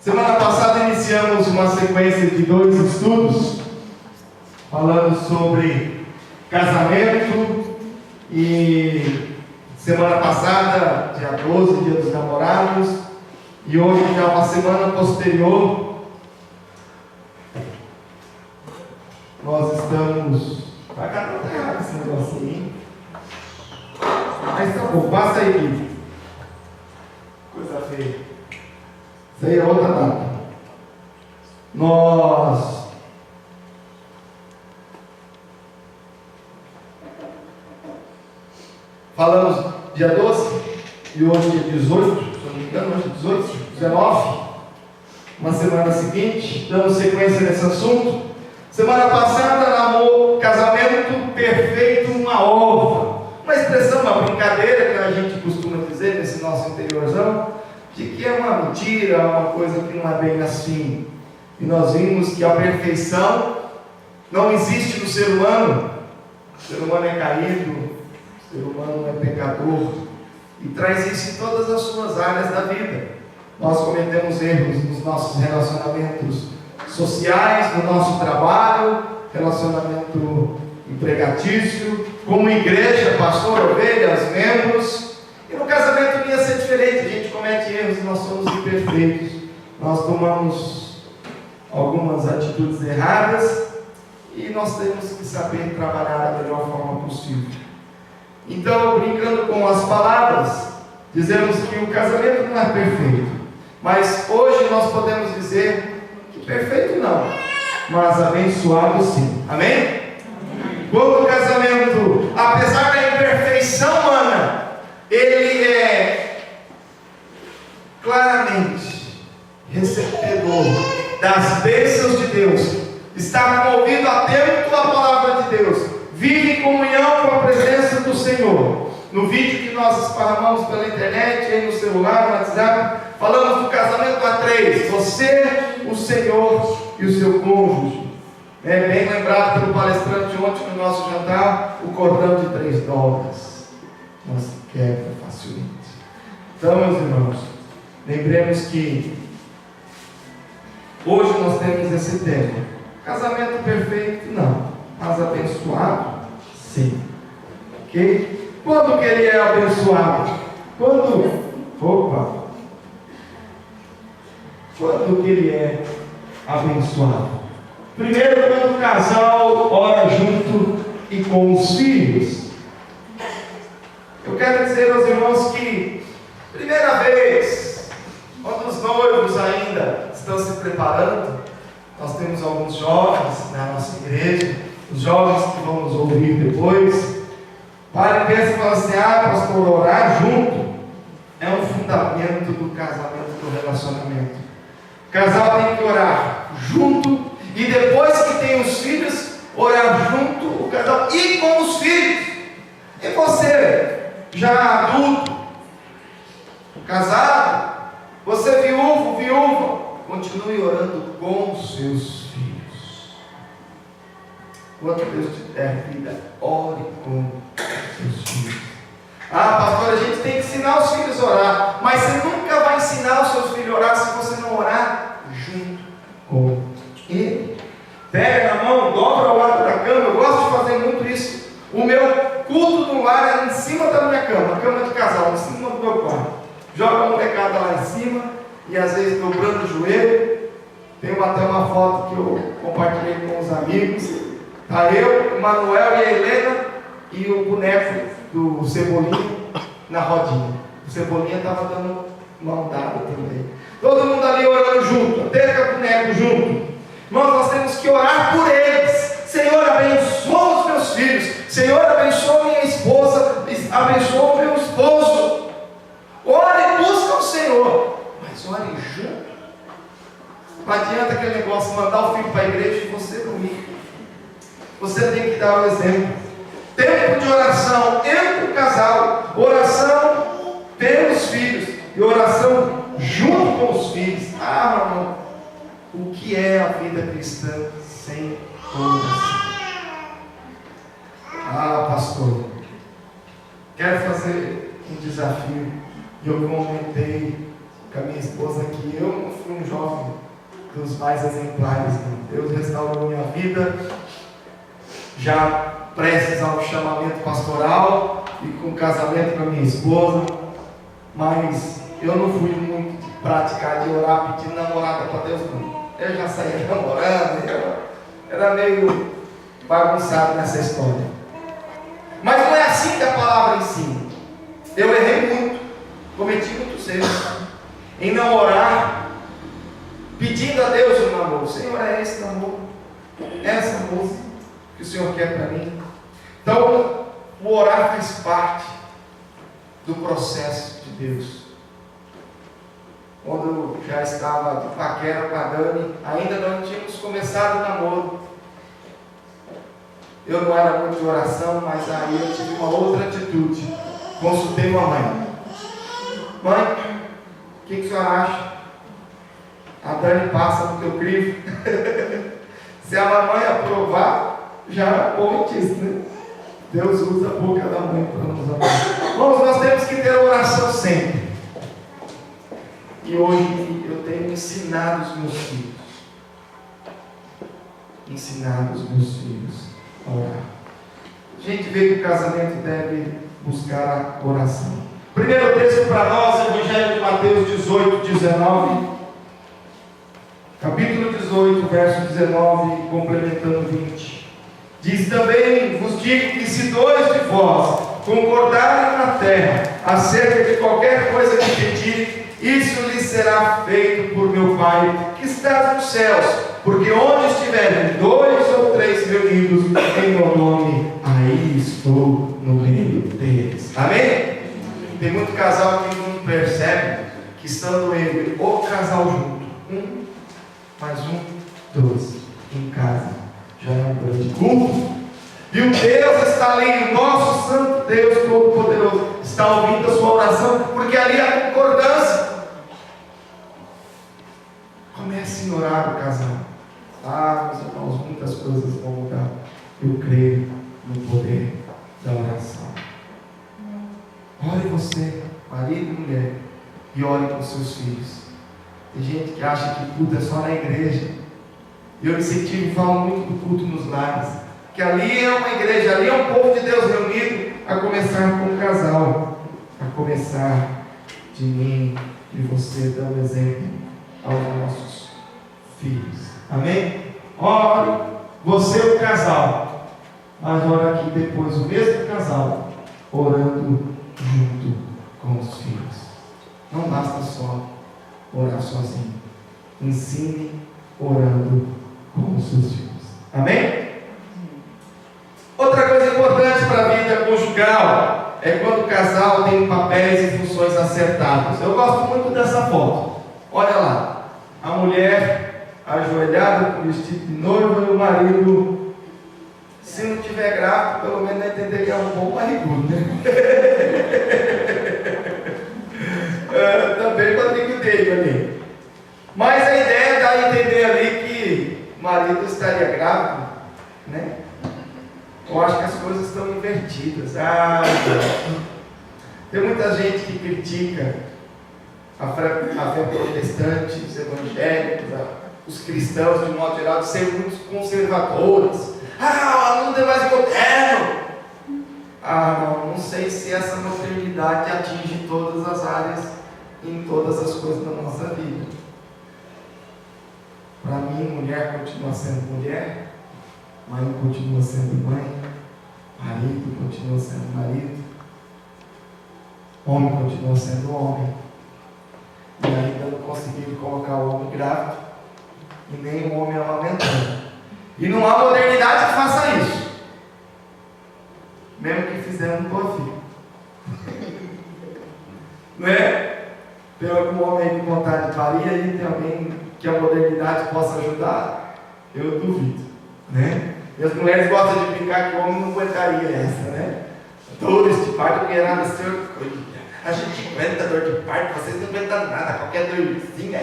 Semana passada iniciamos uma sequência de 2 estudos falando sobre casamento e semana passada, dia 12, dia dos namorados, e hoje já uma semana posterior, nós estamos... Vai cá, não tá errado esse negocinho, hein? Mas tá bom, passa aí, Gui. Coisa feia. Isso aí é outra data. Nós falamos dia 12 e hoje dia 18, se não me engano, hoje é 18, 19, uma semana seguinte, dando sequência nesse assunto. Semana passada, namoro, casamento perfeito, uma ova. Uma expressão, uma brincadeira que a gente costuma dizer nesse nosso interiorzão, de que é uma mentira, uma coisa que não é bem assim. E nós vimos que a perfeição não existe no ser humano. O ser humano é caído, o ser humano é pecador, e traz isso em todas as suas áreas da vida. Nós cometemos erros nos nossos relacionamentos sociais, no nosso trabalho, relacionamento empregatício, como igreja, pastor, ovelhas, membros, e no casamento não ia ser diferente. A gente comete erros, nós somos imperfeitos, nós tomamos algumas atitudes erradas e nós temos que saber trabalhar da melhor forma possível. Então, brincando com as palavras, dizemos que o casamento não é perfeito, mas hoje nós podemos dizer que perfeito não, mas abençoado sim. Amém? Quando o casamento, apesar da imperfeição humana, ele é claramente receptor das bênçãos de Deus, está comovido atento à palavra de Deus, vive em comunhão com a presença do Senhor. No vídeo que nós esparramamos pela internet, aí no celular, no WhatsApp, falamos do casamento a 3, você, o Senhor e o seu cônjuge. É bem lembrado pelo palestrante ontem no nosso jantar, o cordão de $3. Não se quebra facilmente. Então, meus irmãos, lembremos que hoje nós temos esse tema. Casamento perfeito, não, mas abençoado, sim. Ok? Quando que ele é abençoado? Quando que ele é abençoado? Primeiro, quando o casal ora junto e com os filhos. Eu quero dizer aos irmãos que, primeira vez, quando os noivos ainda estão se preparando, nós temos alguns jovens na nossa igreja, os jovens que vão nos ouvir depois, para e pensa e fala assim: pastor, orar junto é um fundamento do casamento, do relacionamento. O casal tem que orar junto, e depois que tem os filhos, orar junto, o casal e com os filhos. E você, já adulto, casado, você viúva, continue orando com os seus filhos. Quando Deus te der vida, ore com os seus filhos. Pastor, a gente tem que ensinar os filhos a orar, mas você nunca vai ensinar os seus filhos a orar se você não orar junto com ele. Pega na mão, dobra ao lado da cama. Eu gosto de fazer muito isso. O meu culto no lar era em cima da minha cama, a cama de casal, em cima do meu quarto. Joga a molecada lá em cima, e às vezes dobrando o joelho. Tem até uma foto que eu compartilhei com os amigos. Está eu, o Manuel e a Helena, e o boneco do Cebolinha na rodinha. O Cebolinha estava dando mão dada também. Todo mundo ali orando junto, até com o boneco junto. Nós temos que orar por eles. Senhor, abençoa os meus filhos. Senhor, abençoa minha esposa. Abençoa o meu esposo. Ore e busca o Senhor, mas ore junto. Não adianta aquele negócio, mandar o filho para a igreja e você dormir. Você tem que dar o exemplo. Tempo de oração entre o casal, oração pelos filhos e oração junto com os filhos. Irmão, o que é a vida cristã sem oração? Pastor, quero fazer um desafio. E eu comentei com a minha esposa que eu não fui um jovem dos mais exemplares, não. Deus restaurou minha vida, já prestes ao chamamento pastoral e com casamento com a minha esposa, mas eu não fui muito de praticar, de orar pedindo namorada para Deus, não. Eu já saía namorando, era meio bagunçado nessa história. Mas não é assim que a palavra ensina. Eu errei muito, cometi muitos erros em não orar, pedindo a Deus um namoro. Senhor, é esse namoro, essa moça que o Senhor quer para mim. Então, o orar faz parte do processo de Deus. Quando eu já estava de paquera com a Dani, ainda não tínhamos começado o namoro. Eu não era muito de oração, mas aí eu tive uma outra atitude. Consultei mamãe. Mãe, o que a senhora acha? A Dani passa no teu crivo. Se a mamãe aprovar, já era correntista, né? Deus usa a boca da mãe para nos amar. Irmãos, nós temos que ter oração sempre. E hoje eu tenho ensinado os meus filhos. A orar. A gente vê que o casamento deve buscar a oração. Primeiro texto para nós, Evangelho de Mateus 18, 19. Capítulo 18, verso 19, complementando 20. Diz também: vos digo que se dois de vós concordarem na terra acerca de qualquer coisa que pedirem, isso lhes será feito por meu Pai que está nos céus. Porque onde estiverem 2 ou 3 reunidos em meu nome, aí estou no meio deles. Amém? Tem muito casal que não percebe que estando ele, o casal junto, 1 mais 1, 2, em casa, já é um grande culto. E o Deus está ali, o nosso Santo Deus Todo-Poderoso está ouvindo a sua oração, porque ali há concordância. Comece a orar o casal. Meus irmãos, muitas coisas vão mudar. Eu creio no poder da oração. Ore você, marido e mulher, e ore com seus filhos. Tem gente que acha que culto é só na igreja. Eu incentivo e falo muito do culto nos lares, que ali é uma igreja, ali é um povo de Deus reunido, a começar com o casal, a começar de mim e você, dando exemplo aos nossos filhos. Amém? Ore, você é o casal, mas ora aqui depois o mesmo casal, orando junto com os filhos. Não basta só orar sozinho. Ensine orando com os seus filhos. Amém? Outra coisa importante para a vida conjugal é quando o casal tem papéis e funções acertados. Eu gosto muito dessa foto. Olha lá, a mulher ajoelhada com vestido de noiva e o marido, se não tiver gráfico, pelo menos vai entender que é um bom marido, né? Também o amigo dele ali. Mas a ideia dá a entender ali que o marido estaria grávido, né? Eu acho que as coisas estão invertidas. Tem muita gente que critica a fé protestante, os evangélicos, os cristãos de um modo geral, de ser muito conservadores. O mundo é mais moderno. Não sei se essa modernidade atinge todas as áreas, em todas as coisas da nossa vida. Para mim, mulher continua sendo mulher, mãe continua sendo mãe, marido continua sendo marido, homem continua sendo homem. E ainda não conseguiram colocar o homem grávido e nem o homem amamentando. E não há modernidade que faça isso. Mesmo que fizemos com a filha. Não é? Tem algum homem aí com vontade de parir aí? Tem alguém que a modernidade possa ajudar? Eu duvido, né? E as mulheres gostam de brincar que o homem não aguentaria essa, né? Dores de parto, porque era seu. A gente aguenta dor de parto, vocês não aguentam nada, qualquer dorzinha,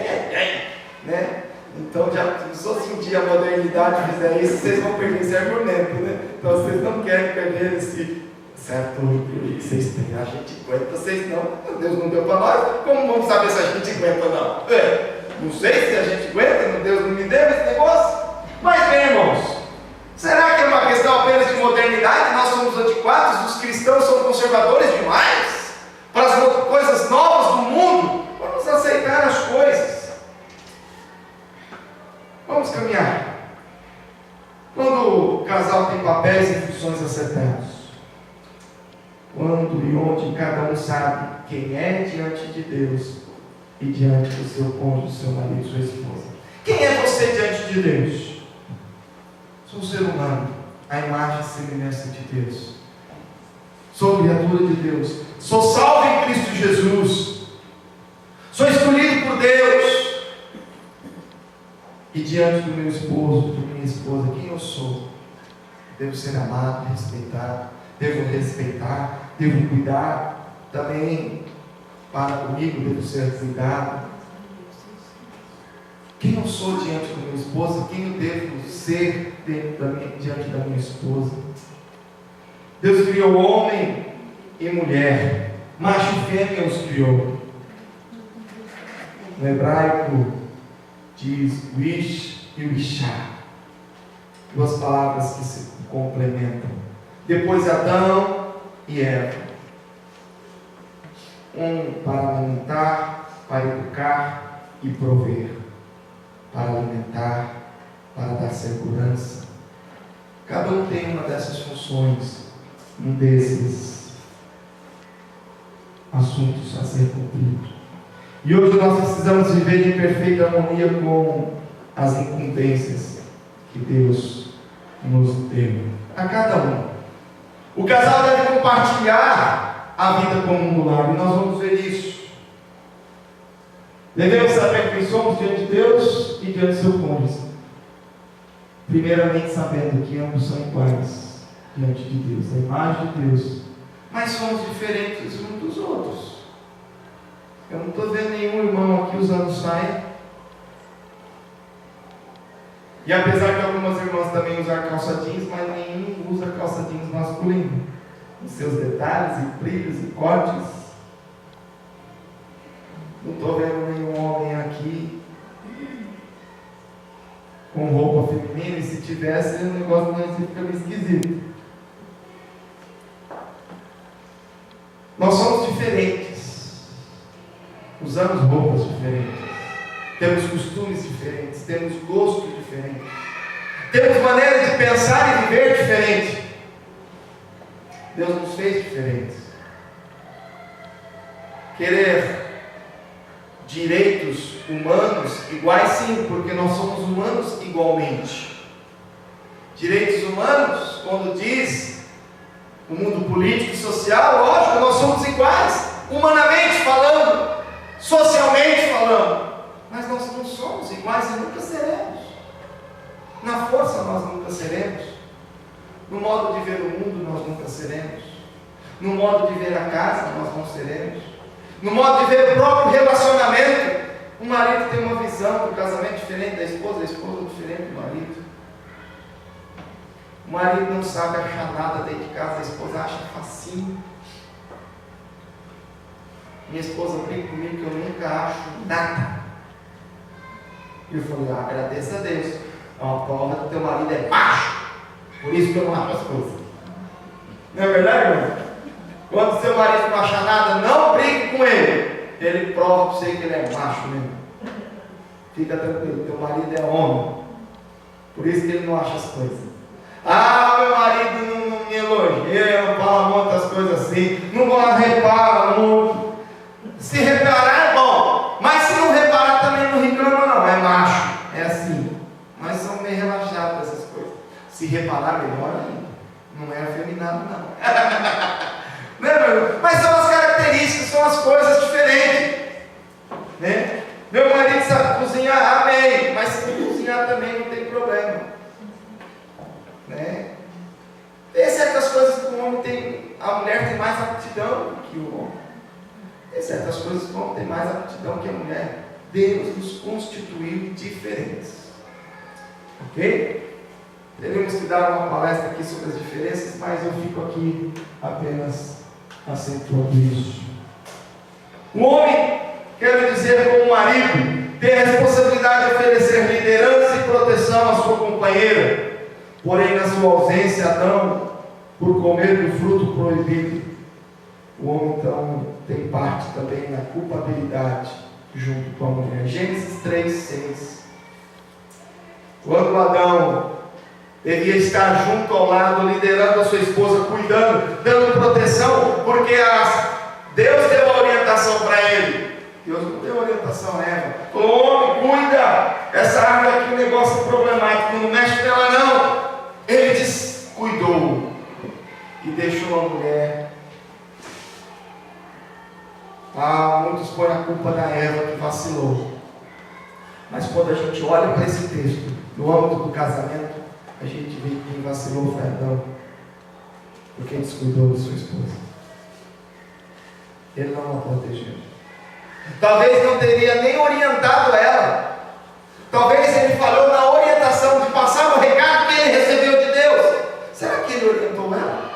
né? Então, se eu sentir a modernidade e fizer isso, vocês vão perder esse argumento, né? Então, vocês não querem perder certo que vocês têm, a gente aguenta, vocês não, Deus não deu para nós, como vamos saber se a gente aguenta ou não? Não sei se a gente aguenta, Deus não me deu esse negócio. Mas bem, irmãos, será que é uma questão apenas de modernidade? Nós somos antiquados, os cristãos são conservadores demais para as coisas novas do mundo? Vamos aceitar as coisas. Vamos caminhar. Quando o casal tem papéis e funções acertados, quando e onde cada um sabe quem é diante de Deus e diante do seu cônjuge, seu marido, sua esposa. Quem é você diante de Deus? Sou um ser humano, a imagem e semelhança de Deus. Sou criatura de Deus. Sou salvo em Cristo Jesus. Sou escolhido por Deus. E diante do meu esposo, de minha esposa, quem eu sou? Devo ser amado, respeitado. Devo respeitar, devo cuidar. Também, para comigo, devo ser cuidado. Quem eu sou diante do meu esposo? Quem eu devo ser diante da minha esposa? Deus criou homem e mulher, macho e fêmea os criou. No hebraico diz wish e wishá, duas palavras que se complementam. Depois Adão e Eva, um para alimentar, para educar e prover, para alimentar, para dar segurança. Cada um tem uma dessas funções, um desses assuntos a ser cumprido. E hoje nós precisamos viver em perfeita harmonia com as incumbências que Deus nos deu, a cada um. O casal deve compartilhar a vida comum do lar, e nós vamos ver isso. Devemos saber quem somos diante de Deus e diante do seu cônjuge. Primeiramente sabendo que ambos são iguais diante de Deus, a imagem de Deus. Mas somos diferentes uns dos outros. Eu não estou vendo nenhum irmão aqui usando saia. E apesar de algumas irmãs também usar calça jeans, mas nenhum usa calça jeans masculino, com seus detalhes e brilhos e cortes. Não estou vendo nenhum homem aqui com roupa feminina, e se tivesse, o negócio não fica meio esquisito. Nós somos diferentes, usamos roupas diferentes. Temos costumes diferentes, temos gostos diferentes, temos maneira de pensar e viver diferente. Deus nos fez diferentes. Querer direitos humanos iguais, sim, porque nós somos humanos igualmente. Direitos humanos, quando diz o mundo político e social, lógico, nós somos iguais, humanamente falando, socialmente falando. Mas nós não somos iguais e nunca seremos. Na força nós nunca seremos. No modo de ver o mundo nós nunca seremos. No modo de ver a casa nós não seremos. No modo de ver o próprio relacionamento, o marido tem uma visão do casamento diferente da esposa, a esposa diferente do marido. O marido não sabe achar nada dentro de casa, a esposa acha facinho. Minha esposa brinca comigo que eu nunca acho nada. E eu falei, agradeça a Deus, é uma prova que teu marido é macho, por isso que eu não acho as coisas. Não é verdade, irmão? Quando seu marido não achar nada, não brigue com ele, ele prova para você que ele é macho mesmo. Fica tranquilo, teu marido é homem, por isso que ele não acha as coisas. Meu marido não me elogia, não fala muitas coisas assim, não repara muito. Se reparar é bom, mas se não reparar também não reclama não, é macho, é assim. Nós somos meio relaxados com essas coisas. Se reparar, melhor ainda. Não é afeminado não. Né, mas são as características, são as coisas diferentes. Né? Meu marido sabe cozinhar, amém, mas se não cozinhar também não tem problema. Né? Tem certas coisas que o homem tem, a mulher tem mais aptidão que o homem. Tem certas coisas que o homem tem mais aptidão que a mulher. Deus nos constituiu diferentes. Ok? Teríamos que dar uma palestra aqui sobre as diferenças, mas eu fico aqui apenas acentuando isso. O homem, quero dizer, como marido, tem a responsabilidade de oferecer liderança e proteção à sua companheira. Porém, na sua ausência, Adão, por comer do fruto proibido, o homem então tem parte também na culpabilidade junto com a mulher. Gênesis 3:6. Quando Adão devia estar junto ao lado, liderando a sua esposa, cuidando, dando proteção, porque Deus deu a orientação para ele. Deus não deu orientação a Eva. Falou: homem, cuida, essa árvore aqui é um negócio problemático, não mexe nela não. Ele descuidou e deixou a mulher. Muitos põem a culpa na Eva que vacilou. Mas quando a gente olha para esse texto, no âmbito do casamento, a gente vê que quem vacilou foi Adão, porque ele descuidou de sua esposa. Ele não a protegeu. Talvez não teria nem orientado ela. Talvez ele falhou na orientação de passar o recado que ele recebeu de Deus. Será que ele orientou ela?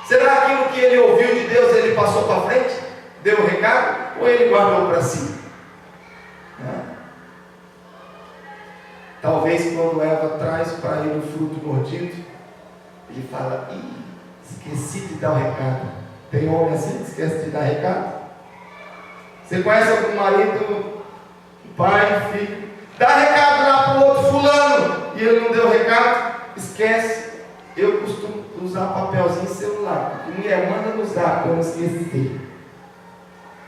Será que aquilo que ele ouviu de Deus ele passou para frente? Deu o recado? Ou ele guardou para si? Talvez quando Eva traz para ele o fruto mordido, ele fala: esqueci de dar o recado. Tem homem assim que esquece de dar recado? Você conhece algum marido, pai, filho, dá recado lá para o outro fulano e ele não deu recado? Esquece. Eu costumo usar papelzinho e celular, porque mulher manda nos dar para não esquecer.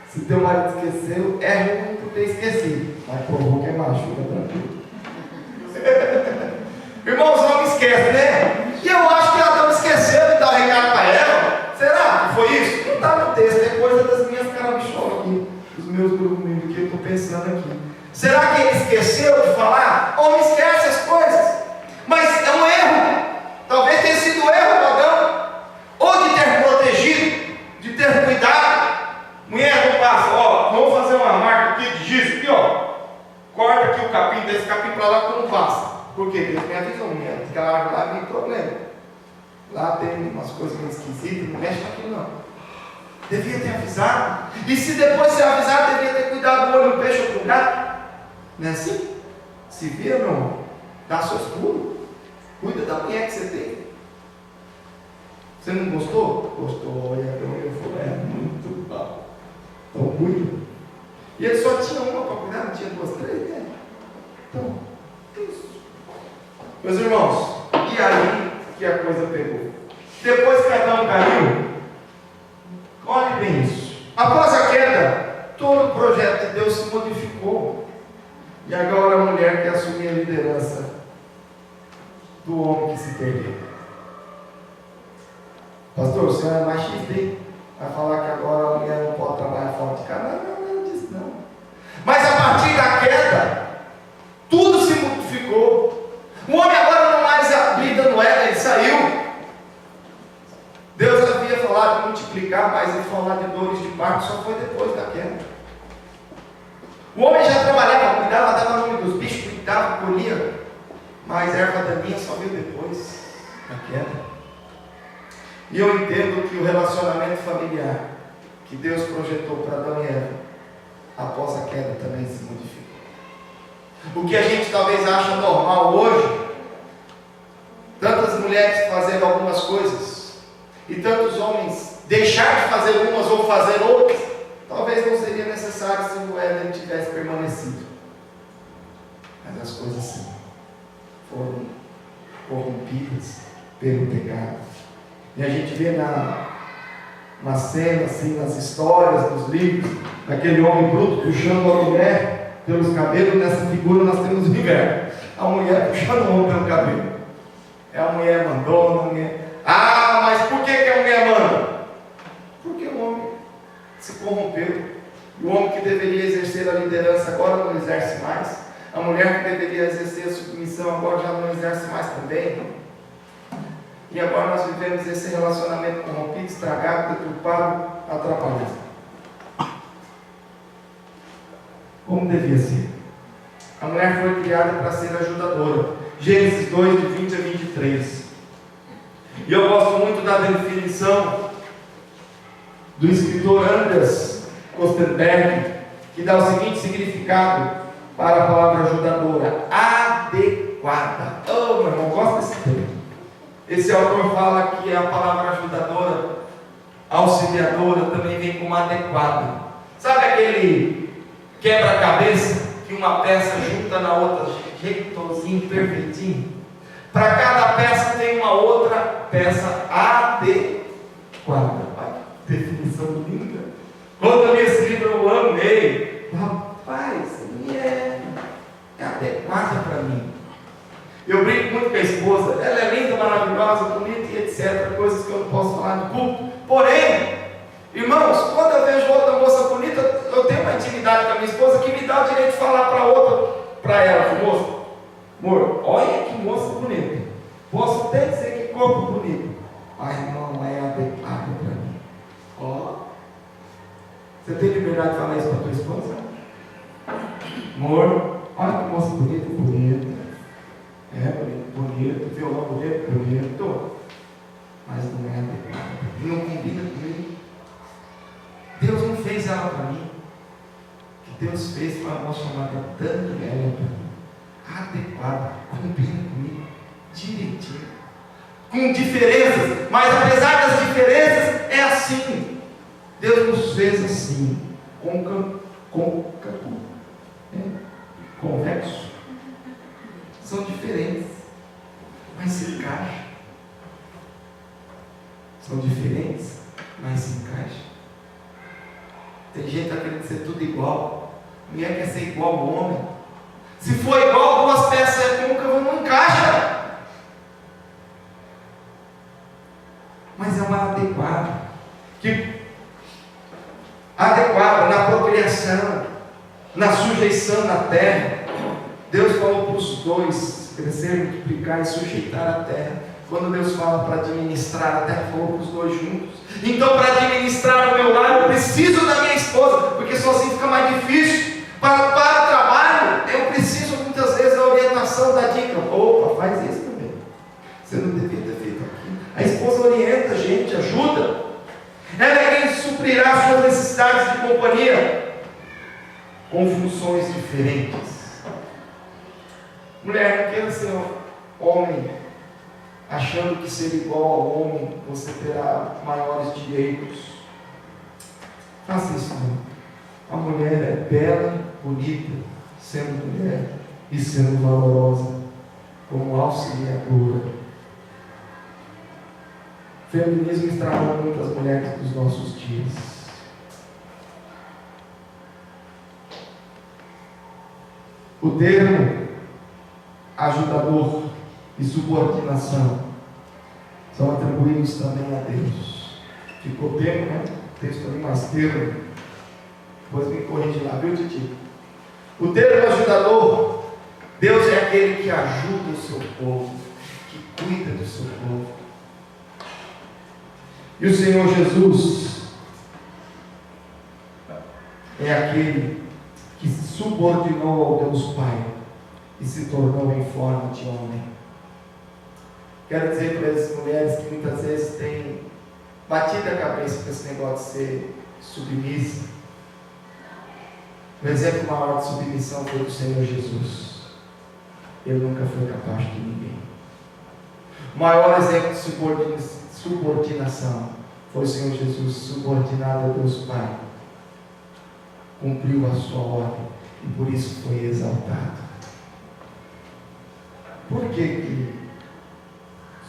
Se teu marido esqueceu, é ruim por ter esquecido, mas por que é machuca, tranquilo. Irmãos, não esquece, né? E eu acho que Adão esqueceu de dar o recado para Eva. Será que foi isso? Não está no texto, é coisa das minhas carabicholas aqui, dos meus grupos que eu estou pensando aqui. Será que ele esqueceu de falar? Homem esquece as coisas, mas é um erro. Talvez tenha sido o erro do Adão, ou de ter protegido, de ter cuidado. Mulher, não passa, vamos fazer uma marca aqui de giz, aqui, corta aqui o capim, desse capim para lá que não passa. Porque Deus me avisou, mulher, que aquela árvore lá tem problema. Lá tem umas coisas meio esquisitas, não mexe naquilo não. Devia ter avisado. E se depois ser avisado, devia ter cuidado do olho no peixe ou do gato. Não é assim? Se vira, meu irmão, dá seus pulos. Cuida da mulher que você tem. Você não gostou? Gostou, olha, eu falei, muito bom. Então cuida. E ele só tinha uma para cuidar, não tinha duas, três, né? Então, isso. Meus irmãos, e aí que a coisa pegou? Depois que Adão caiu, olhe bem isso. Após a queda, todo o projeto de Deus se modificou. E agora a mulher quer assumir a liderança do homem que se perdeu. Pastor, o senhor é machista, hein? Vai falar que agora a mulher não pode trabalhar fora de casa? Não disse não. Mas a partir da queda, tudo se modificou. O homem agora não mais habita no Éden, ele saiu. Deus havia falado de multiplicar, mas ele falar de dores de parto só foi depois da queda. O homem já trabalhava, cuidava, dava nome dos bichos, cuidava, colhia, mas a erva daninha só veio depois da queda. E eu entendo que o relacionamento familiar que Deus projetou para Adão e Eva, após a queda também se modificou. O que a gente talvez acha normal hoje, tantas mulheres fazendo algumas coisas, e tantos homens deixar de fazer umas ou fazer outras, talvez não seria necessário se o Éden tivesse permanecido. Mas as coisas sim, foram corrompidas pelo pecado. E a gente vê na cena, assim, nas histórias, nos livros, aquele homem bruto puxando a mulher pelos cabelos. Nessa figura nós temos o inverno, a mulher puxando o homem pelo cabelo. É a mulher mandona, a mulher. Mas por que a mulher manda? Porque o homem se corrompeu. E o homem que deveria exercer a liderança agora não exerce mais. A mulher que deveria exercer a submissão agora já não exerce mais também. E agora nós vivemos esse relacionamento corrompido, estragado, deturpado, atrapalhado. Como devia ser? A mulher foi criada para ser ajudadora. Gênesis 2, de 20 a 23. 23. E eu gosto muito da definição do escritor Anders Kostenberg, que dá o seguinte significado para a palavra ajudadora: adequada. Oh, meu irmão, gosto desse termo. Esse autor fala que a palavra ajudadora, auxiliadora, também vem como adequada. Sabe aquele quebra-cabeça que uma peça junta na outra, jeitosinho, perfeitinho? Para cada peça tem uma outra peça adequada. Olha, definição linda. Quando eu li esse livro eu amei. Rapaz, é adequada para mim. Eu brinco muito com a esposa. Ela é linda, maravilhosa, bonita e etc. Coisas que eu não posso falar no culto. Porém, irmãos, quando eu vejo outra moça bonita, eu tenho uma intimidade com a minha esposa que me dá o direito de falar para outra, para ela, moça, amor, olha que moça bonita. Posso até dizer que corpo bonito, mas não é adequado para mim. Ó, você tem liberdade de falar isso para tua esposa? Amor, olha que moça bonita, bonita. É, bonito, violão bonito, bonito. Mas não é adequado. Não combina comigo. Deus não fez ela para mim. O que Deus fez foi uma moça chamada Daniela para mim. Adequada, combina comigo, direitinho. Com diferenças, mas apesar das diferenças, é assim. Deus nos fez assim, convexo. São diferentes, mas se encaixam. São diferentes, mas se encaixam. Tem gente que está querendo ser tudo igual. Mulher quer ser igual ao homem. Se for igual, duas peças côncavas não encaixa. Mas é uma adequada. Adequada na procriação, na sujeição na terra. Deus falou para os dois crescer, multiplicar e sujeitar a terra. Quando Deus fala para administrar a terra, falou para os dois juntos. Então, para administrar o meu lar, eu preciso da minha esposa, porque sozinho fica mais difícil. Para o trabalho, eu preciso muitas vezes da orientação, da dica. Opa, faz isso também. Você não devia ter feito aquilo. A esposa orienta a gente, ajuda. Ela é quem suprirá suas necessidades de companhia com funções diferentes. Mulher, não queira ser homem, achando que ser igual ao homem você terá maiores direitos. Faça isso não. A mulher é bela, bonita, sendo mulher e sendo valorosa, como auxiliadora. O feminismo estragou muitas mulheres dos nossos dias. O termo ajudador e subordinação são atribuídos também a Deus. Ficou termo, né? O texto ali, mas termo. Depois me corrige lá, viu, Titi? O termo ajudador, Deus é aquele que ajuda o seu povo, que cuida do seu povo. E o Senhor Jesus é aquele que se subordinou ao Deus Pai e se tornou em forma de homem. Quero dizer para essas mulheres que muitas vezes têm batido a cabeça com esse negócio de ser submissa. O exemplo maior de submissão foi do Senhor Jesus. Ele nunca foi capaz de ninguém. O maior exemplo de subordinação foi o Senhor Jesus, subordinado a Deus Pai. Cumpriu a sua ordem e por isso foi exaltado. Por que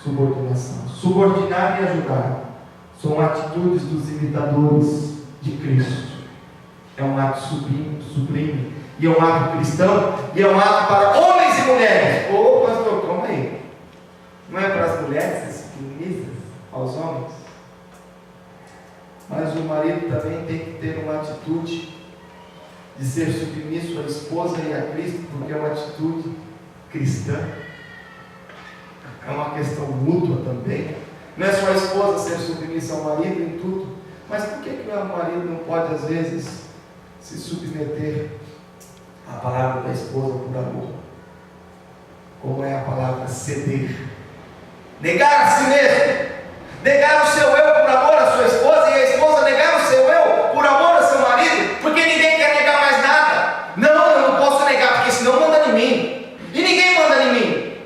subordinação? Subordinar e ajudar são atitudes dos imitadores de Cristo. É um ato sublime, e é um ato cristão, e é um ato para homens e mulheres. Ô pastor, calma aí. Não é para as mulheres ser submissas aos homens? Mas o marido também tem que ter uma atitude de ser submisso à esposa e a Cristo, porque é uma atitude cristã. É uma questão mútua também. Não é só a esposa ser submissa ao marido em tudo, mas por que o marido não pode às vezes se submeter à palavra da esposa por amor? Como é a palavra ceder? Negar a si mesmo. Negar o seu eu por amor à sua esposa, e a esposa negar o seu eu por amor ao seu marido, porque ninguém quer negar mais nada. Não, eu não posso negar, porque senão manda em mim. E ninguém manda em mim.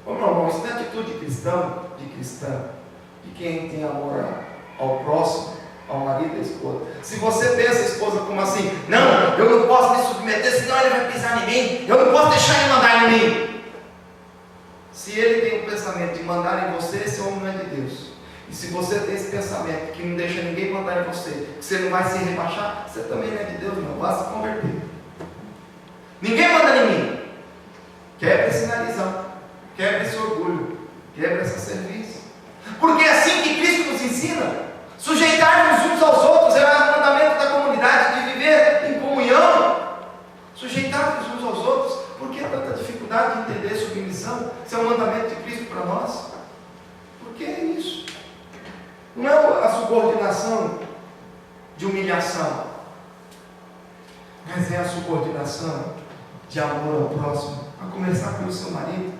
Ô meu irmão, isso não é atitude de cristã, de quem tem amor ao próximo, ao marido e à esposa. Se você pensa a esposa como assim, não, eu não posso me submeter, senão ele vai pisar em mim, eu não posso deixar ele mandar em mim. Se ele tem o pensamento de mandar em você, esse homem não é de Deus. E se você tem esse pensamento que não deixa ninguém mandar em você, que você não vai se rebaixar, você também não é de Deus, não. Vai se converter. Ninguém manda em mim. Quebra esse narizão, quebra esse orgulho, quebra essa serviço. Porque é assim que Cristo nos ensina. Sujeitar-nos uns aos outros é o mandamento da comunidade, de viver em comunhão. Sujeitar-nos uns aos outros. Por que tanta dificuldade de entender submissão? Se é um mandamento de Cristo para nós? Por que é isso? Não é a subordinação de humilhação, mas é a subordinação de amor ao próximo, a começar pelo seu marido,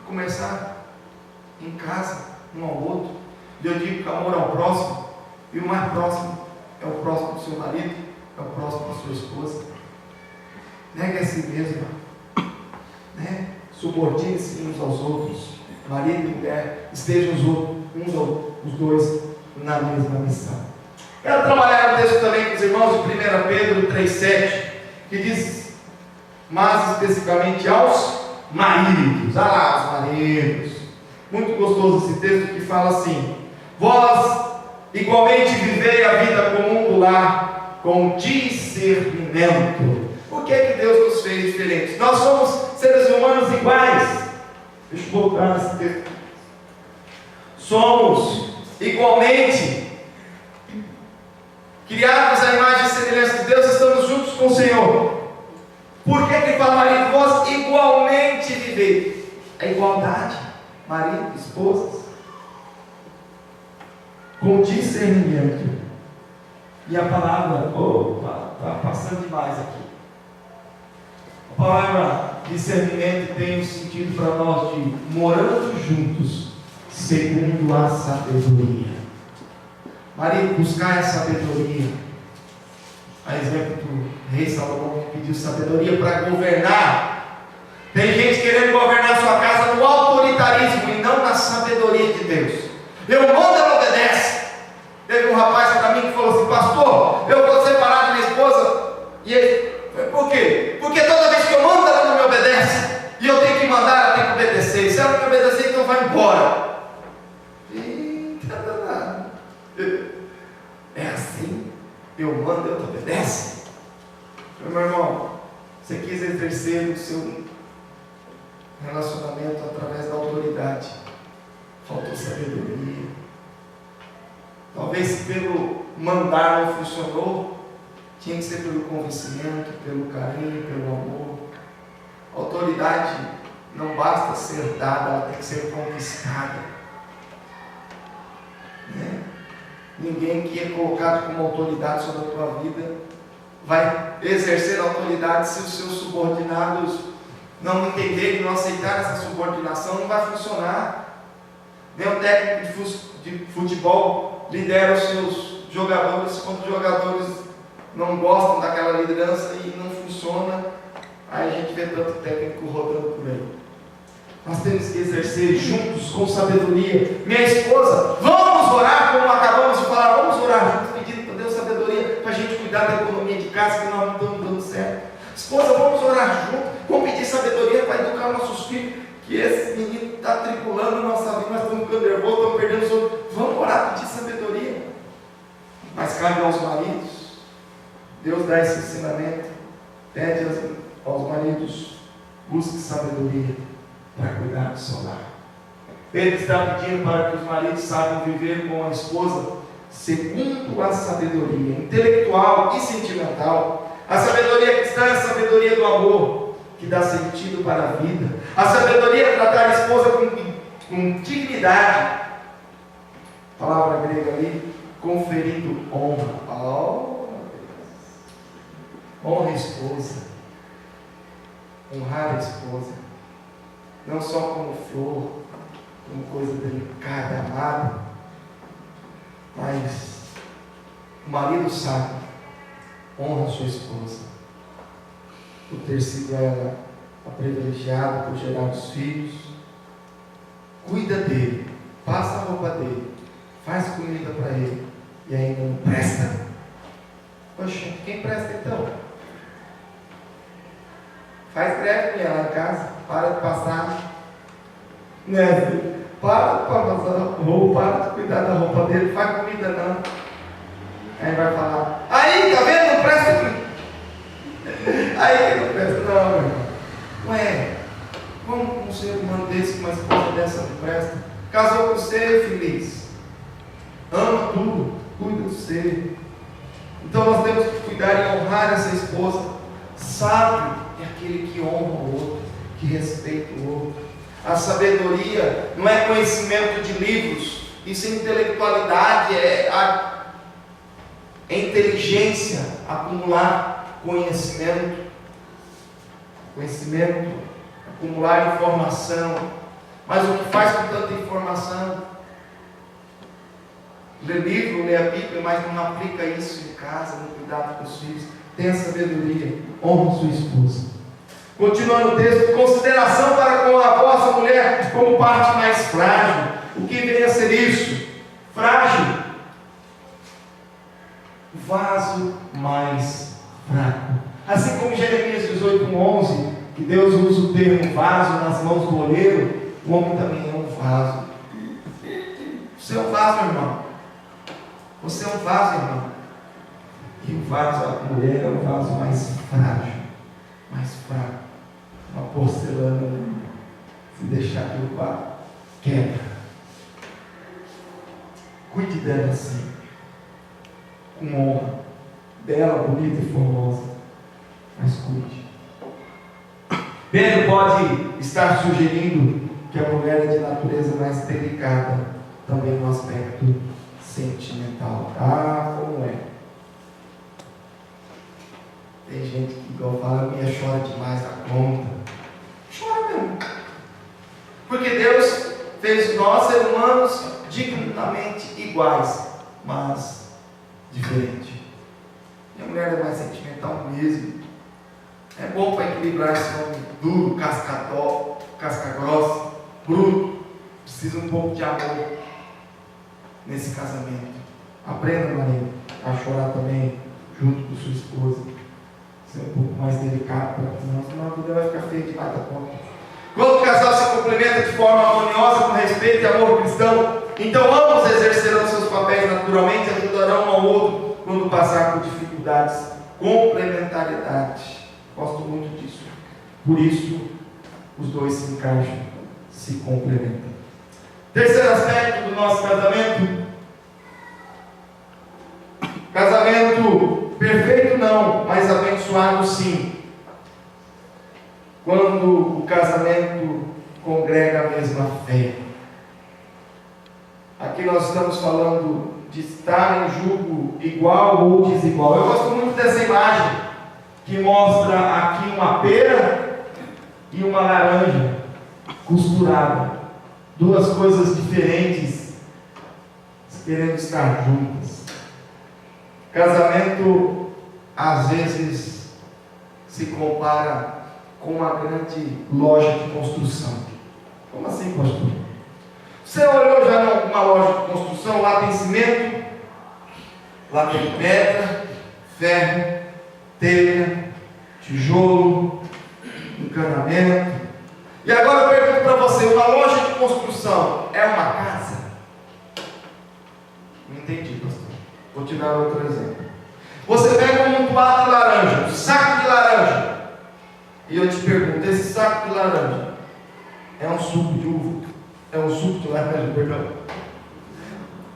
a começar em casa, um ao outro. E eu digo que amor ao próximo, e o mais próximo é o próximo do seu marido, é o próximo da sua esposa. Negue a si mesmo, né? Subordine-se uns aos outros, marido e mulher, estejam os dois na mesma missão. Quero trabalhar o texto também com os irmãos de 1 Pedro 3,7, que diz, mas especificamente aos maridos. Ah lá, os maridos. Muito gostoso esse texto que fala assim: vós igualmente vivei a vida comum do lar com discernimento. Por que Deus nos fez diferentes? Nós somos seres humanos iguais. Deixa eu voltar nesse texto. Somos igualmente criados à imagem e semelhança de Deus, estamos juntos com o Senhor. Por que ele fala, marido, vós igualmente vivei? A igualdade, marido, esposas, com discernimento. E a palavra, está passando demais aqui. A palavra discernimento tem um sentido para nós de morando juntos, segundo a sabedoria. Marido, buscar a sabedoria. A exemplo do rei Salomão, que pediu sabedoria para governar. Tem gente querendo governar sua casa no autoritarismo e não na sabedoria de Deus. Eu mando, ela obedece. Teve um rapaz para mim que falou assim: pastor, eu vou separar de minha esposa. E ele, por quê? Porque toda vez que eu mando, ela não me obedece. E eu tenho que mandar, ela tem que obedecer. E se ela não me obedecer, então vai embora. É assim, eu mando, ela obedece. Meu irmão, você quis exercer o seu relacionamento através da autoridade, faltou sabedoria. Talvez se pelo mandar não funcionou, tinha que ser pelo convencimento, pelo carinho, pelo amor. A autoridade não basta ser dada, ela tem que ser conquistada, né? Ninguém que é colocado como autoridade sobre a tua vida vai exercer autoridade se os seus subordinados não entenderem, não aceitarem essa subordinação, não vai funcionar. Nem o técnico de futebol lidera os seus jogadores, quando os jogadores não gostam daquela liderança e não funciona, aí a gente vê tanto técnico rodando por aí. Nós temos que exercer juntos com sabedoria. Minha esposa, vamos orar, como acabamos de falar, vamos orar juntos, pedindo para Deus sabedoria, para a gente cuidar da economia de casa, que nós não estamos dando certo. Esposa, vamos orar juntos, vamos pedir sabedoria para educar nossos filhos, que esse menino está tripulando a nossa vida, nós estamos ficando nervosos, estamos perdendo os outros. Vamos orar, pedir sabedoria. Mas cabe aos maridos, Deus dá esse ensinamento, pede aos maridos, busque sabedoria para cuidar do seu lar. Pedro está pedindo para que os maridos saibam viver com a esposa segundo a sabedoria intelectual e sentimental. A sabedoria cristã é a sabedoria do amor, que dá sentido para a vida. A sabedoria é tratar a esposa com dignidade. A palavra grega ali, conferindo honra. Honra a esposa. Honrar a esposa. Não só como flor, uma coisa delicada, amada, mas o marido sabe, honra sua esposa, por ter sido ela a privilegiada por gerar os filhos, cuida dele, passa a roupa dele, faz comida para ele, e ainda não presta. Poxa, quem presta então? Faz greve lá em casa, para de passar, né? Para de passar roupa, para de cuidar da roupa dele, faz comida não. Aí vai falar, aí, tá vendo? Não presta. Aí não presta, não, meu irmão. Ué, como um ser humano desse, uma esposa dessa não presta? Casou com você, feliz. Ama tudo, cuida de você. Então nós temos que cuidar e honrar essa esposa. Sábio é aquele que honra o outro, que respeita o outro. A sabedoria não é conhecimento de livros, isso é intelectualidade, é inteligência, acumular conhecimento, acumular informação. Mas o que faz com tanta informação? Lê livro, lê a Bíblia, mas não aplica isso em casa, no cuidado com os filhos. Tenha sabedoria, honra sua esposa. Continuando o texto, consideração para com a vossa mulher como parte mais frágil. O que vem a ser isso? Frágil. Vaso mais fraco. Assim como Jeremias 18:11, que Deus usa o termo vaso nas mãos do oleiro, o homem também é um vaso. Você é um vaso, irmão. Você é um vaso, irmão. E o vaso, a mulher é o vaso mais frágil, mais fraco. Uma porcelana, se deixar derrubar, quebra. Cuide dela assim, com honra, bela, bonita e formosa, mas cuide. Pedro pode estar sugerindo que a mulher é de natureza mais delicada, também no aspecto sentimental. Ah, como é? Tem gente que, igual fala, a minha chora demais da conta. Chora mesmo. Porque Deus fez nós, seres humanos, dignamente iguais, mas diferentes. E a mulher é mais sentimental mesmo. É bom para equilibrar esse homem duro, casca grossa, bruto. Precisa um pouco de amor nesse casamento. Aprenda, marido, a chorar também junto com sua esposa. Ser um pouco mais delicado para que senão a vida vai ficar feia demais da conta. Quando o casal se complementa de forma harmoniosa, com respeito e amor cristão, então ambos exercerão seus papéis naturalmente e ajudarão um ao outro quando passar por dificuldades. Complementariedade. Gosto muito disso. Por isso, os dois se encaixam, se complementam. Terceiro aspecto do nosso casamento. Casamento perfeito não, mas abençoado sim. Quando o casamento congrega a mesma fé. Aqui nós estamos falando de estar em julgo igual ou desigual. Eu gosto muito dessa imagem que mostra aqui uma pera e uma laranja costurada. Duas coisas diferentes querendo estar juntas. Casamento às vezes se compara com uma grande loja de construção. Como assim, pastor? Você olhou já numa loja de construção? Lá tem cimento, lá tem pedra, ferro, telha, tijolo, encanamento. E agora eu pergunto para você, uma loja de construção é uma casa? Não entendi, pastor. Vou te dar outro exemplo. Você pega um amontoado de laranja, um saco de laranja, e eu te pergunto, esse saco de laranja é um suco de uva? É um suco de laranja, perdão.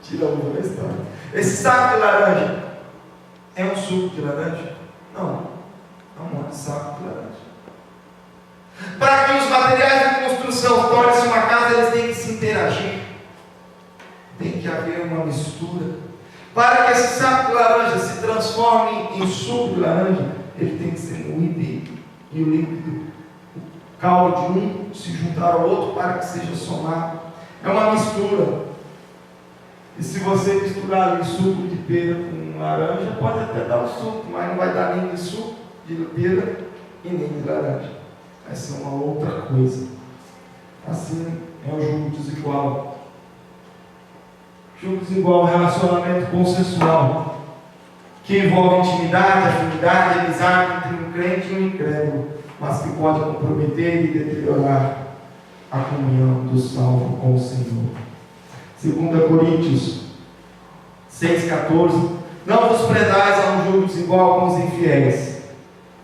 Tira a uva da história. Esse saco de laranja é um suco de laranja? Não. É um monte de saco de laranja. Para que os materiais de construção tornem-se uma casa, eles têm que se interagir. Tem que haver uma mistura. Para que esse saco de laranja se transforme em suco de laranja, ele tem que ser moído e o líquido, o caldo de um se juntar ao outro para que seja somado. É uma mistura. E se você misturar ali suco de pera com laranja, pode até dar o suco, mas não vai dar nem de suco de pera e nem de laranja. Vai ser uma outra coisa. Assim é o jogo desigual. Jogo desigual é um relacionamento consensual, que envolve intimidade, afinidade, amizade entre um crente e um incrédulo, mas que pode comprometer e deteriorar a comunhão do salvo com o Senhor. 2 Coríntios 6,14. Não vos predais a um jogo desigual com os infiéis.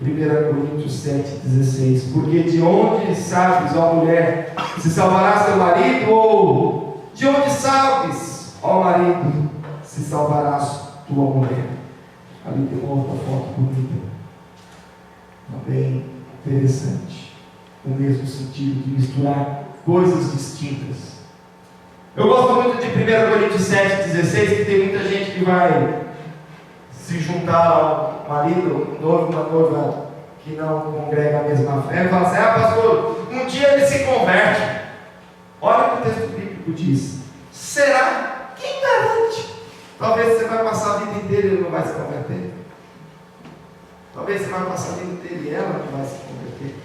1 Coríntios 7,16. Porque de onde sabes, ó mulher, se salvará seu marido? Ou de onde sabes, ó marido, se salvarás tua mulher? Ali tem uma outra foto bonita, bem interessante, o mesmo sentido de misturar coisas distintas. Eu gosto muito de 1 Coríntios 7,16, que tem muita gente que vai se juntar ao marido, um noivo, uma noiva que não congrega a mesma fé, e fala assim: ah, pastor, um dia ele se converte. Olha o que o texto bíblico diz. Será? Quem garante? Talvez você vai passar a vida inteira e ele não vai se converter. Talvez você vai passar a vida inteira e ela não vai se converter.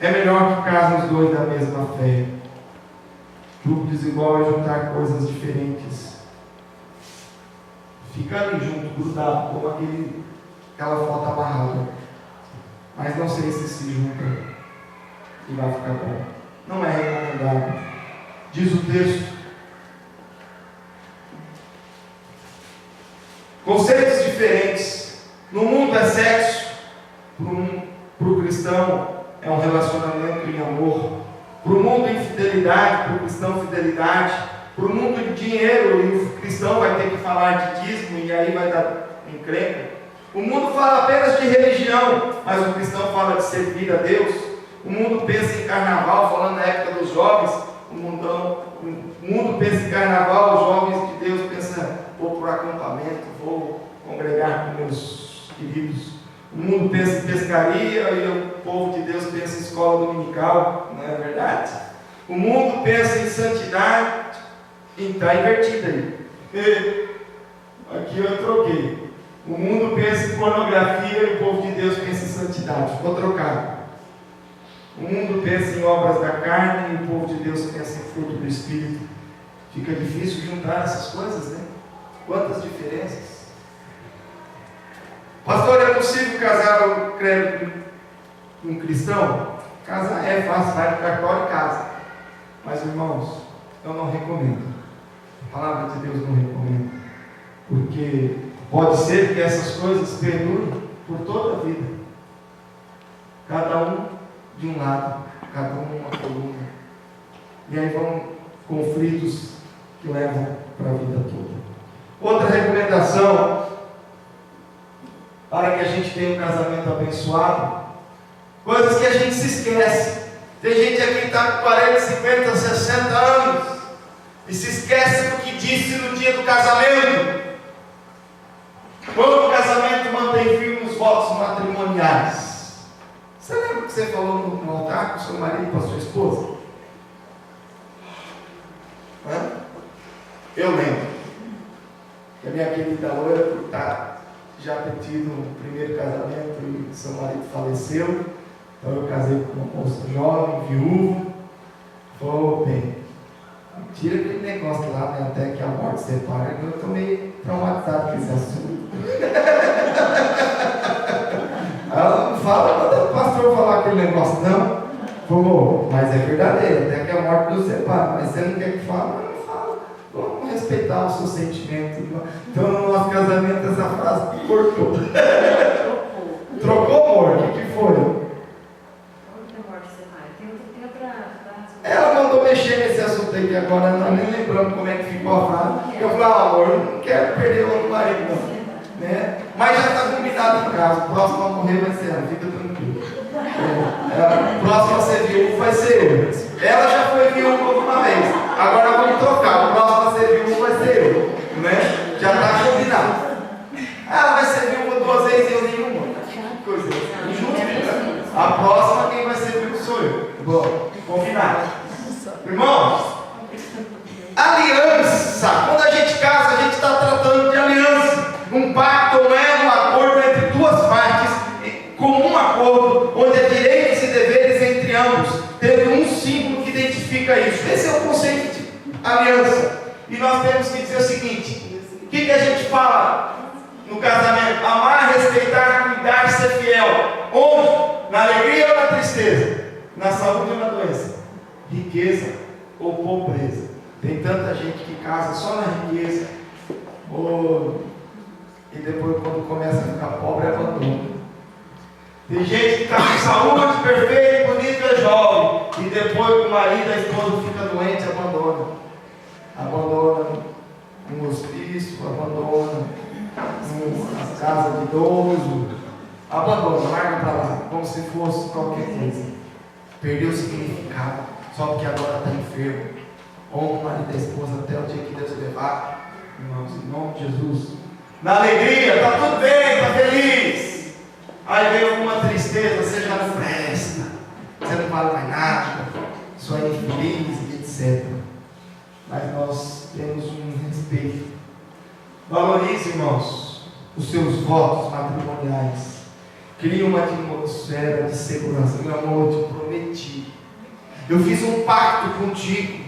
É melhor que casem os dois da mesma fé. Grupo desigual é juntar coisas diferentes. Fica ali junto, grudado, como aquela foto amarrada. Mas não sei se junta e vai ficar bom. Não é recomendado. Diz o texto. Conceitos diferentes. No mundo é sexo. Para o cristão é um relacionamento em amor. Para o mundo, infidelidade. Para o cristão, fidelidade. Para o mundo, dinheiro. E o cristão vai ter que falar de dízimo. E aí vai dar encrenca. O mundo fala apenas de religião. Mas o cristão fala de servir a Deus. O mundo pensa em carnaval, falando na época dos jovens. O mundo pensa em carnaval. Os jovens de Deus pensam: vou para o acampamento, vou congregar com meus queridos. O mundo pensa em pescaria e o povo de Deus pensa em escola dominical, não é verdade? O mundo pensa em santidade e está invertido aí. Aqui eu troquei. O mundo pensa em pornografia e o povo de Deus pensa em santidade. Ficou trocado. O mundo pensa em obras da carne e o povo de Deus pensa em fruto do Espírito. Fica difícil juntar essas coisas, né? Quantas diferenças? Pastor, é possível casar um crente com um cristão? Casar é fácil, vai no cartório e casa. Mas, irmãos, eu não recomendo. A palavra de Deus não recomenda. Porque pode ser que essas coisas perdurem por toda a vida. Cada um de um lado, cada um numa coluna. E aí vão conflitos que levam para a vida toda. Outra recomendação para que a gente tenha um casamento abençoado, coisas que a gente se esquece. Tem gente aqui que está com 40, 50, 60 anos e se esquece do que disse no dia do casamento. Quando o casamento mantém firme os votos matrimoniais. Você lembra o que você falou no altar com o seu marido e com a sua esposa? Eu lembro que a minha querida loira, por estar já ter tido um primeiro casamento e seu marido faleceu, então eu casei com uma moça jovem, viúva. Falou: bem, tira aquele negócio lá, né, até que a morte separa. Eu estou meio traumatizado com esse assunto. Ela não fala, manda o pastor falar aquele negócio, não. Falou: mas é verdadeiro, até que a morte nos separa. Mas você não quer que fale? Vamos respeitar o seu sentimento. Então, no nosso casamento, essa frase cortou. Trocou, amor? O que foi? Ela mandou mexer nesse assunto aqui agora, nós nem lembramos como é que ficou a frase. Eu falei: amor, eu não quero perder o outro marido, não. Né? Mas já está combinado em casa. O próximo a morrer vai ser ela, fica tranquilo. O próximo a ser viúvo vai ser eu. Ela já foi viúva uma vez, agora vamos trocar. O próximo a ser viúvo vai ser eu, né? Já está combinado. Ela vai ser viúva 2 vezes e eu nenhuma. Que coisa injusta, né? A próxima quem vai ser viúvo sou eu. Bom, combinado. Irmãos, fala no casamento? Amar, respeitar, cuidar, ser fiel. Onde? Na alegria ou na tristeza? Na saúde ou na doença? Riqueza ou pobreza? Tem tanta gente que casa só na riqueza, e depois, quando começa a ficar pobre, abandona. Tem gente que está com saúde perfeita, bonita, é jovem, e depois o marido, a esposa fica doente, abandona. Abandona um hospício, abandona a casa de idoso, abandona, larga para lá, como se fosse qualquer coisa. Perdeu o significado, só porque agora está enfermo. Honra o marido e a esposa até o dia que Deus levar, irmãos, em nome de Jesus. Na alegria, está tudo bem, está feliz. Aí vem alguma tristeza, você já não presta, você não vale mais nada, só é infeliz, etc. Mas nós temos um respeito. Valorize, irmãos, os seus votos matrimoniais. Crie uma atmosfera de segurança. Meu amor, eu te prometi. Eu fiz um pacto contigo.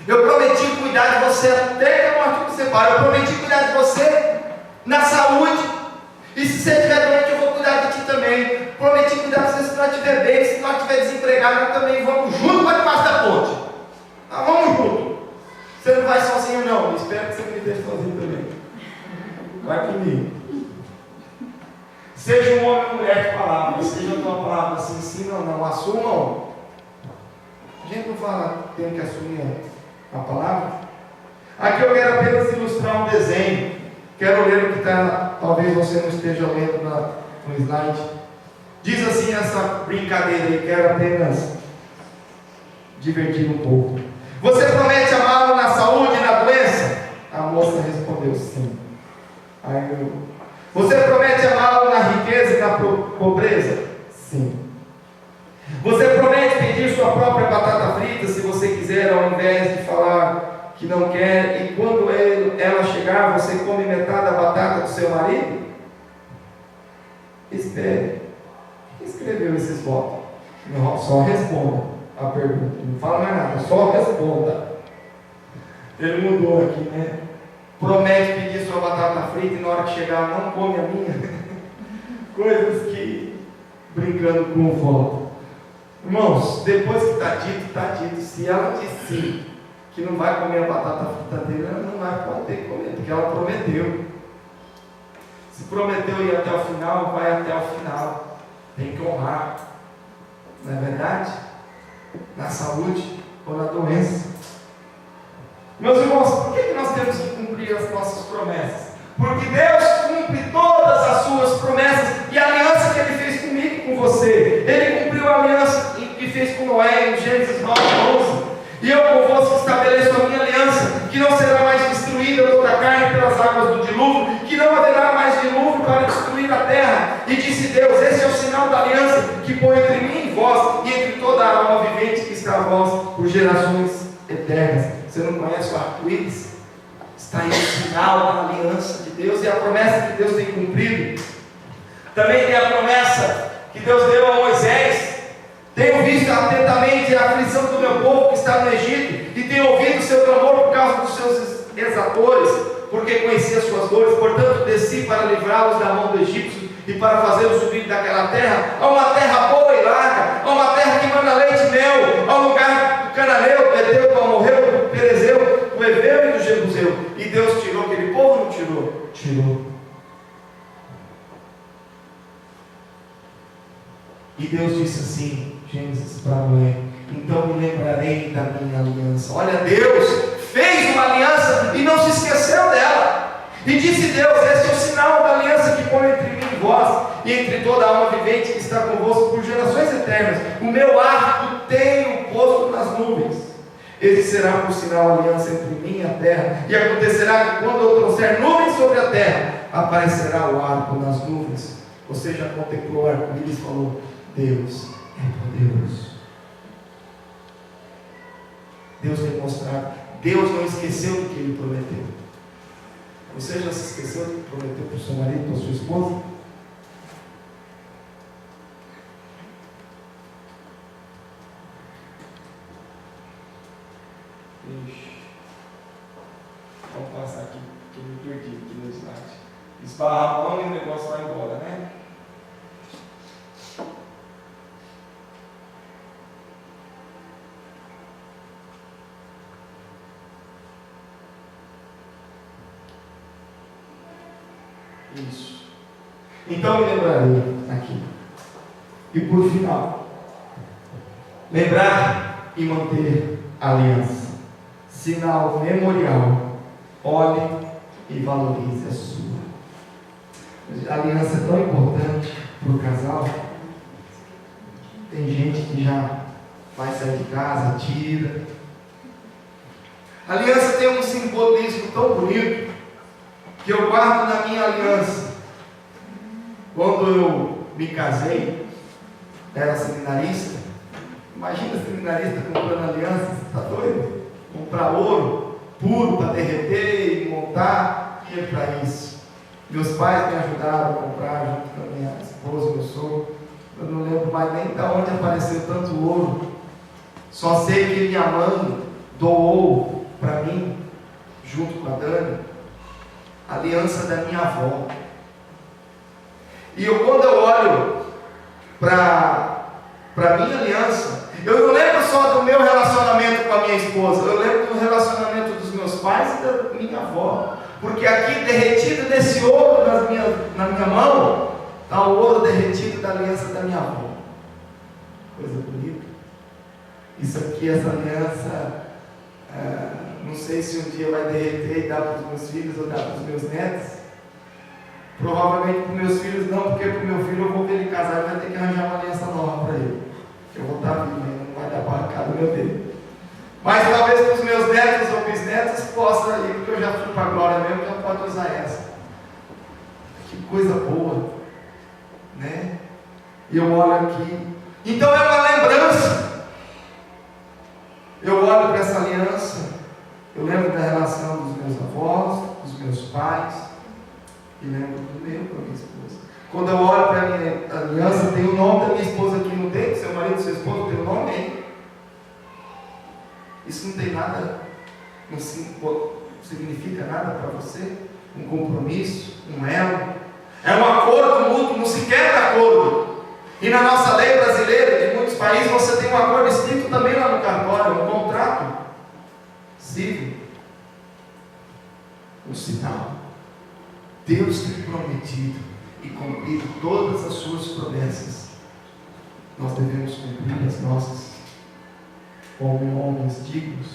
Eu prometi cuidar de você até que a morte nos separe. Eu prometi cuidar de você na saúde. E se você estiver doente, eu vou cuidar de ti também. Prometi cuidar de você se não estiver bem. Se não estiver desempregado, nós também vamos junto para debaixo da ponte. Nós vamos junto. Você não vai sozinho, não. Eu espero que você me deixe sozinho também. Vai comigo. Seja um homem ou mulher de palavra. Seja uma palavra assim, sim ou não. Assumam. A gente não fala que tem que assumir a palavra. Aqui eu quero apenas ilustrar um desenho. Quero ler o que está, talvez você não esteja lendo no slide. Diz assim essa brincadeira aí, quero apenas divertir um pouco. Você promete amá-lo na saúde e na doença? A moça respondeu sim. Você promete amá-lo na riqueza e na pobreza? Sim. Você promete pedir sua própria batata frita se você quiser, ao invés de falar que não quer, e quando ela chegar, você come metade da batata do seu marido? Espere. Quem escreveu esses votos? Não, só responda a pergunta. Não fala mais nada, só responda. Ele mudou aqui, né? Promete pedir sua batata frita e na hora que chegar, não come a minha. Coisas que, brincando com o voto. Irmãos, depois que está dito. Se ela disse que não vai comer a batata frita dele, ela não vai poder comer, porque ela prometeu. Se prometeu ir até o final, vai até o final. Tem que honrar. Não é verdade? Na saúde ou na doença. Meus irmãos, por que nós temos que cumprir as nossas promessas? Porque Deus cumpre todas as suas promessas e a aliança que Ele fez comigo e com você. Ele cumpriu a aliança que fez com Noé em Gênesis 9:11. E eu convosco estabeleço a minha aliança, que não será mais destruída toda a carne pelas águas do dilúvio, que não haverá mais dilúvio para destruir a terra. E disse Deus: esse é o sinal da aliança que põe entre mim e vós, e entre toda a alma vivente que está a vós por gerações eternas. Você não conhece o arco-íris? Está aí o sinal da aliança de Deus e a promessa que Deus tem cumprido. Também tem a promessa que Deus deu a Moisés: tenho visto atentamente a aflição do meu povo que está no Egito, e tenho ouvido o seu clamor por causa dos seus exatores, porque conheci as suas dores. Portanto desci para livrá-los da mão do egípcio e para fazê-los subir daquela terra a uma terra boa e larga, a uma terra que manda leite e mel, ao lugar do cananeu, do Eteu, do Amorreu, do Perezeu, do Eveu e do Jebuseu. E Deus tirou aquele povo ou não tirou? Tirou. E Deus disse assim, Gênesis para Noé: então me lembrarei da minha aliança. Olha, Deus fez uma aliança e não se esqueceu dela. E disse Deus: esse é o sinal da aliança que põe entre mim e vós, e entre toda a alma vivente que está convosco por gerações eternas. O meu arco tenho posto nas nuvens. Esse será por sinal a aliança entre mim e a terra. E acontecerá que quando eu trouxer nuvens sobre a terra, aparecerá o arco nas nuvens. Você já contemplou o arco-íris e falou: Deus é poderoso. Deus tem mostrado. Deus não esqueceu do que Ele prometeu. Você já se esqueceu do que prometeu para o seu marido, para a sua esposa? Ixi. Vamos passar aqui. que eu me perdi aqui no slide. Esbarra a mão e o negócio vai embora, né? Isso. Então me lembrarei aqui. E por final, lembrar e manter a aliança. Sinal memorial. Olhe e valorize a sua. A aliança é tão importante para o casal. Tem gente que já vai sair de casa, tira. A aliança tem um simbolismo tão bonito que eu guardo na minha aliança. Quando eu me casei, era seminarista. Imagina seminarista comprando aliança, você está doido? Comprar ouro puro para derreter e montar, e é para isso. Meus pais me ajudaram a comprar junto com a minha esposa, meu sogro. Eu não lembro mais nem de onde apareceu tanto ouro. Só sei que minha mãe doou para mim, junto com a Dani, a aliança da minha avó. E quando eu olho para a minha aliança, eu não lembro só do meu relacionamento com a minha esposa, eu lembro do relacionamento dos meus pais e da minha avó. Porque aqui, derretido nesse ouro na minha mão, está o ouro derretido da aliança da minha avó. Coisa bonita. Isso aqui, essa aliança, não sei se um dia vai derreter e dar para os meus filhos ou dar para os meus netos. Provavelmente para os meus filhos não, porque para o meu filho eu vou ver ele casar e vai ter que arranjar uma aliança nova para ele. Eu vou estar vivo, não vai dar para arrancar do meu dedo. Mas talvez para os meus netos ou bisnetos possa ir, porque eu já fui para a glória mesmo, já pode usar essa. Que coisa boa, né? E eu olho aqui. Então é uma lembrança. Eu olho para essa aliança, eu lembro da relação dos meus avós, dos meus pais, e lembro do meu com a minha esposa. Quando eu olho para a minha aliança, tem o nome da minha esposa aqui, não tem? Seu marido, sua esposa, tem o nome aí? Isso não tem nada, não significa nada para você? Um compromisso, um elo? É um acordo mútuo, não se quebra acordo. E na nossa lei brasileira, de muitos países, você tem um acordo escrito também lá no cartório, um contrato civil. Um sinal. Deus tem prometido e cumprido todas as suas promessas. Nós devemos cumprir as nossas como homens dignos,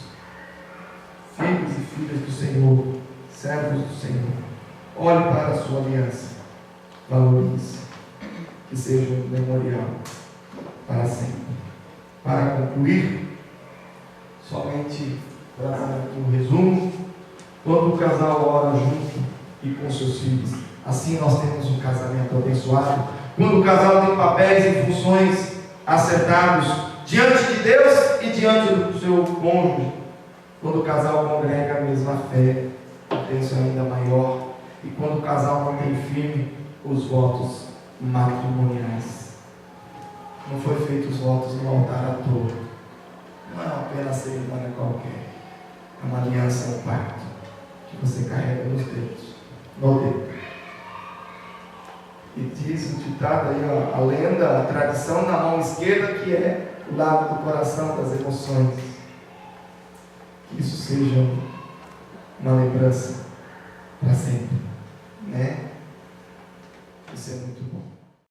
filhos e filhas do Senhor, servos do Senhor. Olhe para a sua aliança, valorize, que seja um memorial para sempre. Para concluir, somente trazendo aqui um resumo: quando o casal ora junto e com seus filhos, assim nós temos um casamento abençoado. Quando o casal tem papéis e funções acertados diante de Deus e diante do seu cônjuge, quando o casal congrega a mesma fé, a bênção é ainda maior. E quando o casal mantém firme os votos matrimoniais. Não foi feito os votos no altar à toa. Não é apenas cerimônia qualquer. É uma aliança, um pacto que você carrega nos dedos, no dedo. E diz o ditado aí, ó, a lenda, a tradição na mão esquerda, que é o lado do coração, das emoções. Que isso seja uma lembrança para sempre, né? Isso é muito bom.